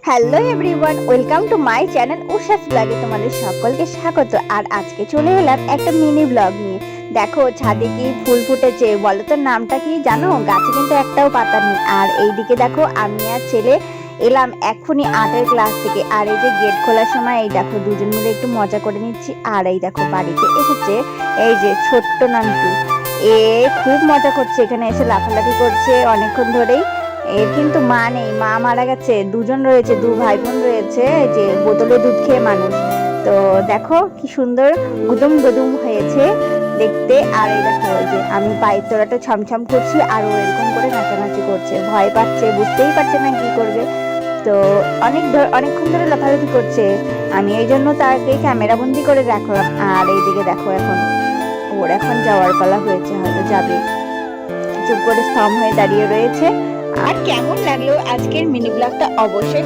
Hello everyone, welcome to my channel Ushas ব্লগে তোমাদের সকলকে স্বাগত। আর আজকে চলে এলাম একটা মিনি ব্লগ নিয়ে। দেখো ছাদে কি ফুল ফুটেছে, বলো তো নামটা কি জানো? গাছে কিন্তু একটাও পাতা নেই। আর এইদিকে দেখো আমি আর ছেলে এলাম এক্ষুনি আর্টের ক্লাস থেকে। আর এই যে গেট খোলার সময় এই দেখো দুজন মিলে একটু মজা করে নিচ্ছি। আর এই দেখো বাড়িতে এসেছে এই যে ছোট্ট নান্টু, এ খুব মজা করছে, এখানে এসে লাফালাফি করছে অনেকক্ষণ ধরেই। এর কিন্তু মা নেই, মা মারা গেছে। দুজন রয়েছে, দু ভাই বোন রয়েছে, যে বোতলে দুধ খেয়ে মানুষ। তো দেখো কি সুন্দর গুদুম গুদুম হয়েছে দেখতে। আর এই দেখো ওই যে আমি পায়ের তোড়াটা ছমছম করছি, আর ও এরকম করে নাচানাচি করছে, ভয় পাচ্ছে, বুঝতেই পারছে না কি করবে। তো অনেকক্ষণ ধরে লাফালাফি করছে। আমি এই জন্য তাকে ক্যামেরা বন্দি করে রাখলাম। আর এইদিকে দেখো ওর এখন যাওয়ার পালা হয়েছে, হয়তো যাবে। চুপ করে স্তম্ভ হয়ে দাঁড়িয়ে রয়েছে। আর কেমন লাগলো আজকের মিনি ব্লগটা অবশ্যই